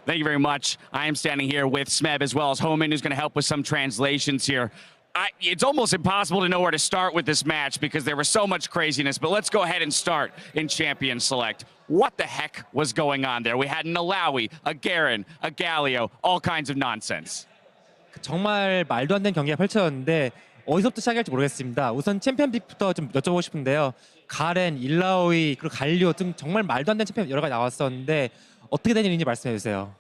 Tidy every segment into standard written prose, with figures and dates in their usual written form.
Thank you very much. I am standing here with Smeb as well as Homan, who's going to help with some translations here. It's almost impossible to know where to start with this match because there was so much craziness, but let's go ahead and start in Champion Select. What the heck was going on there? We had an Alawi, a Garen, a Galio, all kinds of nonsense. 정말 말도 안 되는 경기가 펼쳐졌는데 어디서부터 시작할지 모르겠습니다. 우선 챔피언 픽부터 좀 여쭤보고 싶은데요. 가렌, 일라오이, 그리고 갈리오 등 정말 말도 안 되는 챔피언 여러 가지 나왔었는데 어떻게 된 일인지 말씀해 주세요.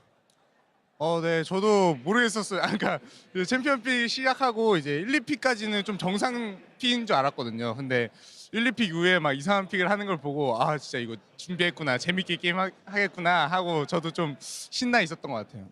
네, 저도 모르겠었어요. 그러니까 챔피언 픽 시작하고 이제 1, 2픽까지는 좀 정상 픽인 줄 알았거든요. 근데 1, 2픽 이후에 막 이상한 픽을 하는 걸 보고 아 진짜 이거 준비했구나, 재밌게 게임 하겠구나 하고 저도 좀 신나 있었던 것 같아요.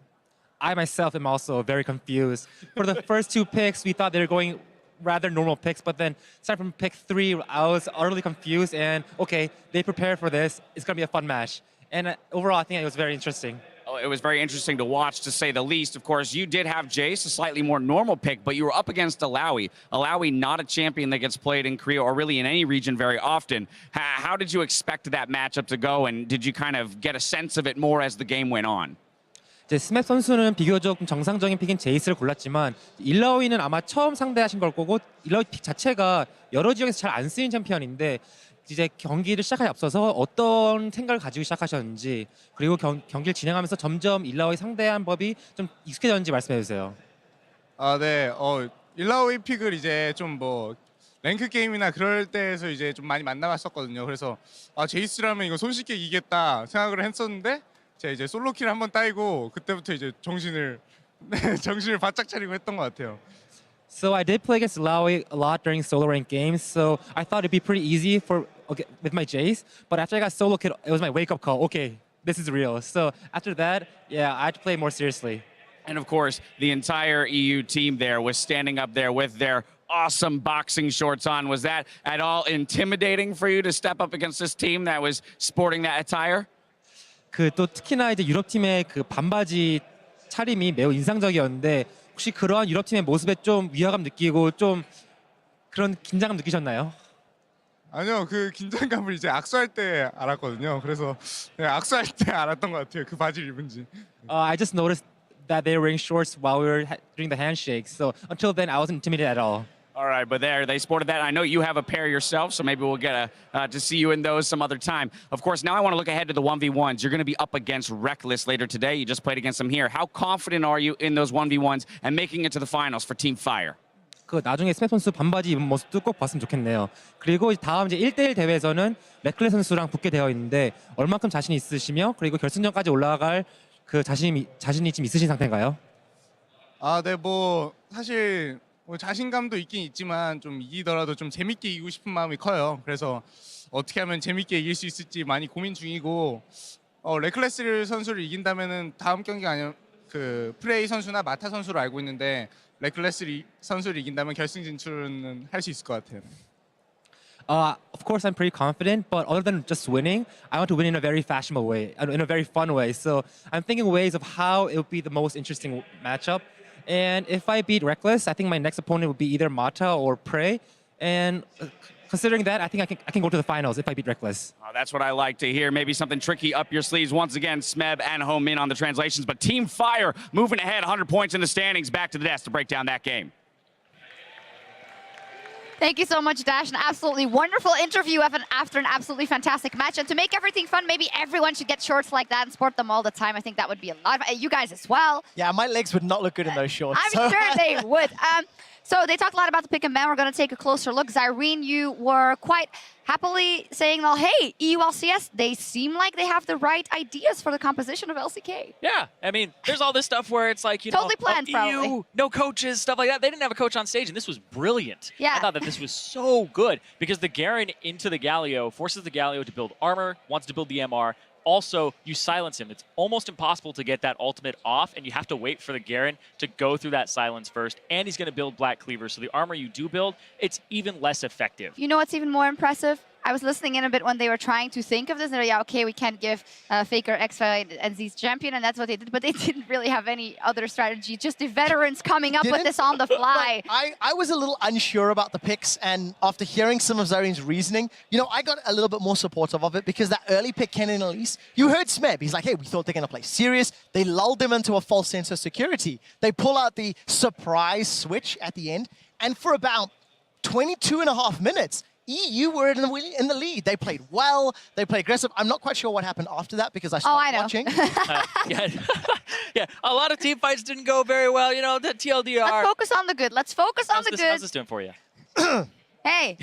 I myself am also very confused. For the first two picks, we thought they were going rather normal picks, but then starting from pick 3, I was utterly confused. And okay, they prepared for this. It's gonna be a fun match. And overall, I think it was very interesting. Oh, it was very interesting to watch, to say the least. Of course, you did have Jace, a slightly more normal pick, but you were up against Alawi. Alawi, not a champion that gets played in Korea or really in any region very often. How did you expect that matchup to go, and did you kind of get a sense of it more as the game went on? 이제 스맵 선수는 비교적 정상적인 픽인 제이스를 골랐지만 일라오이는 아마 처음 상대하신 걸 거고 일라오이 픽 자체가 여러 지역에서 잘 안 쓰인 챔피언인데 이제 경기를 시작하기 앞서서 어떤 생각을 가지고 시작하셨는지 그리고 경기를 진행하면서 점점 일라오이 상대한 법이 좀 익숙해졌는지 말씀해 주세요. 네. 일라오이 픽을 이제 좀 뭐 랭크 게임이나 그럴 때에서 이제 좀 많이 만나봤었거든요. 그래서 제이스라면 이거 손쉽게 이기겠다 생각을 했었는데 제가 이제 솔로킬 한번 따이고 그때부터 이제 정신을 바짝 차리고 했던 것 같아요. So I did play against Laoi a lot during solo rank games, so I thought it'd be pretty easy with my Jace. But after I got solo kid, it was my wake-up call. Okay, this is real. So after that, yeah, I had to play more seriously. And of course, the entire EU team there was standing up there with their awesome boxing shorts on. Was that at all intimidating for you to step up against this team that was sporting that attire? 또 특히나 이제 유럽 팀의 그 반바지 차림이 매우 인상적이었는데 혹시 그러한 유럽 팀의 모습에 좀 위화감 느끼고 좀 그런 긴장감 느끼셨나요? 아니요, 그 긴장감을 이제 악수할 때 알았거든요. 그래서 네, 악수할 때 알았던 것 같아요. 그 바지를 입은지. I just noticed that they were wearing shorts while we were doing the handshake. So until then, I wasn't intimidated at all. All right, but there, they sported that. I know you have a pair yourself, so maybe we'll get to see you in those some other time. Of course, now I want to look ahead to the 1v1s. You're going to be up against Reckless later today. You just played against them here. How confident are you in those 1v1s and making it to the finals for Team Fire? 나중에 스맵 선수 반바지 입은 모습도 꼭 봤으면 좋겠네요. 그리고 다음 이제 1대1 대회에서는 레클레 선수랑 붙게 되어 있는데 얼만큼 자신 있으시며 그리고 결승전까지 올라갈 그 자신이 좀 있으신 상태인가요? 네, 뭐 사실 자신감도 있긴 있지만 좀 이기더라도 좀 재밌게 이기고 싶은 마음이 커요. 그래서 어떻게 하면 재밌게 이길 수 있을지 많이 고민 중이고 레클레스 선수를 이긴다면은 다음 경기가 아니면 그 프레이 선수나 마타 선수로 알고 있는데 레클레스 선수를 이긴다면 결승 진출은 할 수 있을 것 같아요. Of course, I'm pretty confident, but other than just winning, I want to win in a very fashionable way, in a very fun way. So I'm thinking ways of how it would be the most interesting matchup. And if I beat Reckless, I think my next opponent would be either Mata or Prey. And considering that, I think I can go to the finals if I beat Reckless. That's what I like to hear. Maybe something tricky up your sleeves. Once again, Smeb and Homin on the translations. But Team Fire moving ahead, 100 points in the standings. Back to the desk to break down that game. Thank you so much, Dash. An absolutely wonderful interview after an absolutely fantastic match. And to make everything fun, maybe everyone should get shorts like that and sport them all the time. I think that would be a lot of you guys as well. Yeah, my legs would not look good in those shorts. I'm sure they would. So they talked a lot about the pick and ban. We're going to take a closer look. Zyrene, you were quite happily saying, well, hey, EU LCS, they seem like they have the right ideas for the composition of LCK. Yeah, I mean, there's all this stuff where it's like, you totally know, planned, EU, no coaches, stuff like that. They didn't have a coach on stage, and this was brilliant. Yeah. I thought that this was so good because the Garen into the Galio forces the Galio to build armor, wants to build the MR. Also, you silence him. It's almost impossible to get that ultimate off, and you have to wait for the Garen to go through that silence first, and he's going to build Black Cleaver. So the armor you do build, it's even less effective. You know what's even more impressive? I was listening in a bit when they were trying to think of this. And they're like, yeah, okay, we can't give Faker X5 and Z's champion, and that's what they did. But they didn't really have any other strategy. Just the veterans coming up with this on the fly. I was a little unsure about the picks, and after hearing some of Zarine's reasoning, you know, I got a little bit more supportive of it because that early pick, Ken and Elise, you heard Smeb. He's like, hey, we thought they're going to play serious. They lulled them into a false sense of security. They pull out the surprise switch at the end, and for about 22.5 minutes, EU were in the lead. They played well. They played aggressive. I'm not quite sure what happened after that because I stopped watching. Yeah, yeah. A lot of team fights didn't go very well. You know, the TLDR. Let's focus on the good. Let's focus on the good. How's this doing for you? Hey.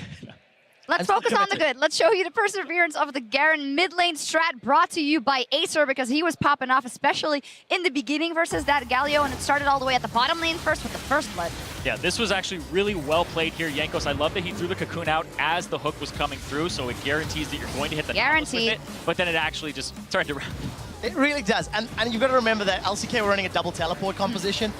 Let's focus on the good. Let's show you the perseverance of the Garen mid lane strat brought to you by Acer because he was popping off, especially in the beginning versus that Galio, and it started all the way at the bottom lane first with the first blood. Yeah, this was actually really well played here, Jankos. I love that he threw the cocoon out as the hook was coming through, so it guarantees that you're going to hit the Nautilus with it, but then it actually just turned around. It really does. And you've got to remember that LCK were running a double teleport composition.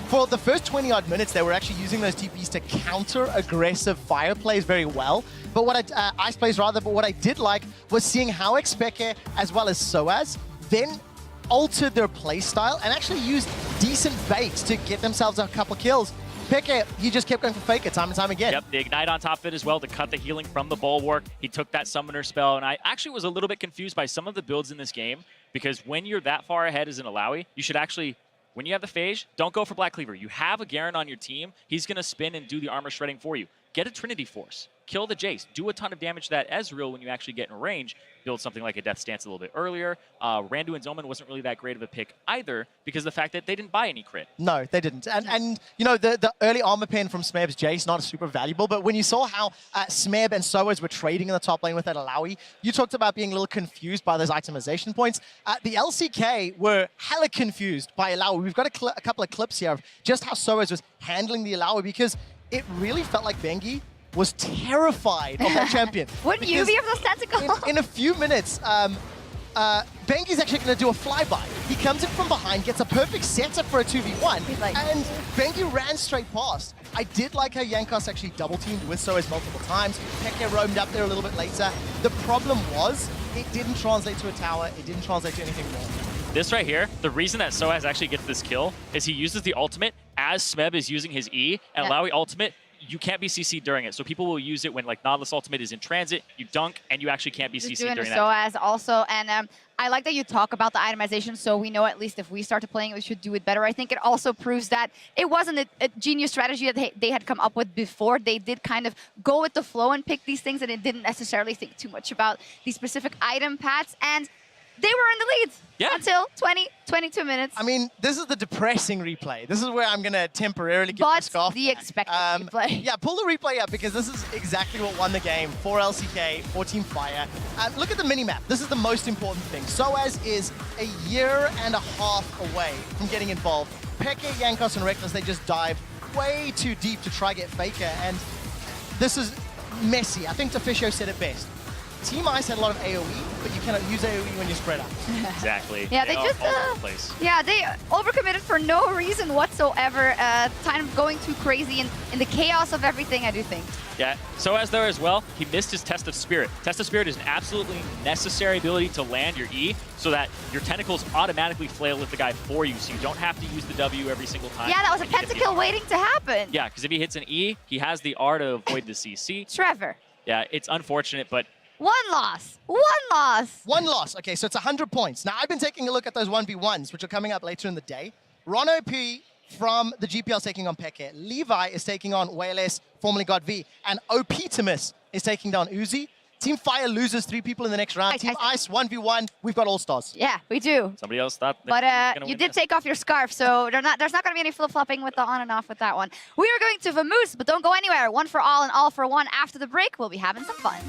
For the first 20-odd minutes, they were actually using those TPs to counter aggressive fire plays very well. But what ice plays rather, but what I did like was seeing how Xpeke as well as Soaz then altered their play style and actually used decent baits to get themselves a couple kills. Peke, he just kept going for Faker time and time again. Yep, the Ignite on top of it as well to cut the healing from the Bulwark. He took that Summoner spell, and I actually was a little bit confused by some of the builds in this game because when you're that far ahead as an Alawi, you should actually, when you have the Phage, don't go for Black Cleaver. You have a Garen on your team. He's going to spin and do the armor shredding for you. Get a Trinity Force. Kill the Jace. Do a ton of damage to that Ezreal when you actually get in range. Build something like a Death Stance a little bit earlier. Randu and Zoman wasn't really that great of a pick either because of the fact that they didn't buy any crit. No, they didn't. And you know, the early armor pen from Smeb's Jace, not super valuable, but when you saw how Smeb and Soaz were trading in the top lane with that Alawi, you talked about being a little confused by those itemization points. The LCK were hella confused by Alawi. We've got a couple of clips here of just how Soaz was handling the Alawi because it really felt like Bengi was terrified of that champion. Wouldn't you be of those tentacles? In a few minutes, Bengi's actually going to do a flyby. He comes in from behind, gets a perfect setup for a 2v1, and Bengi ran straight past. I did like how Jankos actually double-teamed with Soaz multiple times. Peke roamed up there a little bit later. The problem was, it didn't translate to a tower, it didn't translate to anything more. This right here, the reason that Soaz actually gets this kill is he uses the ultimate as Smeb is using his E, and Alawi ultimate, you can't be CC'd during it. So people will use it when like Nautilus ultimate is in transit, you dunk, and you actually can't be CC'd during that. Soaz also, and I like that you talk about the itemization so we know at least if we start playing it, we should do it better. I think it also proves that it wasn't a genius strategy that they had come up with before. They did kind of go with the flow and pick these things, and it didn't necessarily think too much about these specific item paths, and they were in the lead until 22 minutes. I mean, this is the depressing replay. This is where I'm going to temporarily get pissed off. The expected replay. Yeah, pull the replay up because this is exactly what won the game for LCK, for Team Fire. Look at the minimap. This is the most important thing. Soaz is a year and a half away from getting involved. Peke, Jankos, and Reckless, they just dive way too deep to try get Faker, and this is messy. I think Tafisho said it best. Team Ice had a lot of AoE, but you cannot use AoE when you're spread out. Exactly. Yeah, they just yeah, they overcommitted for no reason whatsoever. Kind of going too crazy in the chaos of everything, I do think. Yeah, Soaz there as well, he missed his Test of Spirit. Test of Spirit is an absolutely necessary ability to land your E so that your tentacles automatically flail at the guy for you, so you don't have to use the W every single time. Yeah, that was a pentakill waiting to happen. Yeah, because if he hits an E, he has the R to avoid the CC. Trevor. Yeah, it's unfortunate, but one loss. One loss. One loss. Okay, so it's 100 points. Now, I've been taking a look at those 1v1s, which are coming up later in the day. Ron OP from the GPL is taking on Peke. Levi is taking on WLS, formerly God V. And OP-Timus is taking down Uzi. Team Fire loses 3 people in the next round. Team Ice, 1v1. We've got All-Stars. Yeah, we do. Somebody else thought but you did take off your scarf, so there's not going to be any flip-flopping with the on and off with that one. We are going to Vamoose, but don't go anywhere. One for all and all for one. After the break, we'll be having some fun.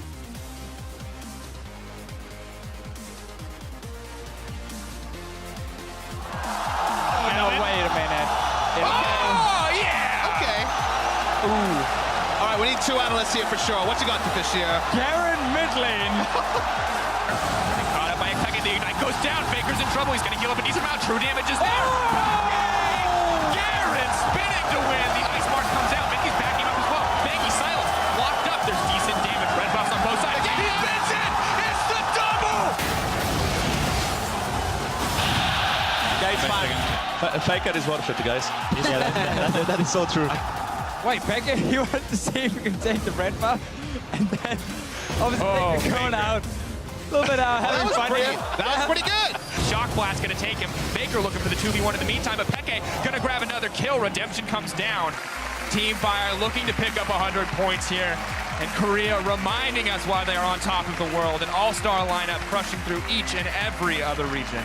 Oh, no, wait a minute. Oh, yeah! Okay. Ooh. All right, we need 2 analysts here for sure. What you got, Tafisho? Garen mid lane. Caught up by Xpeke. The Ignite goes down. Faker's in trouble. He's going to heal up a decent amount. True damage is there. Garen spinning to win. The Ice Mark comes out. Mickey's backing up as well. Banky silenced. Locked up. There's decent damage. Red buffs on both sides. Faker is worth it, guys. Yeah, that is so true. Wait, Pekka, you want to see if we can take the red buff? And then obviously going out. A little bit out, having fun here. That was pretty good. Shock Blast gonna take him. Baker looking for the 2v1 in the meantime, but Peke gonna grab another kill. Redemption comes down. Team Fire looking to pick up 100 points here. And Korea reminding us why they are on top of the world. An all-star lineup crushing through each and every other region.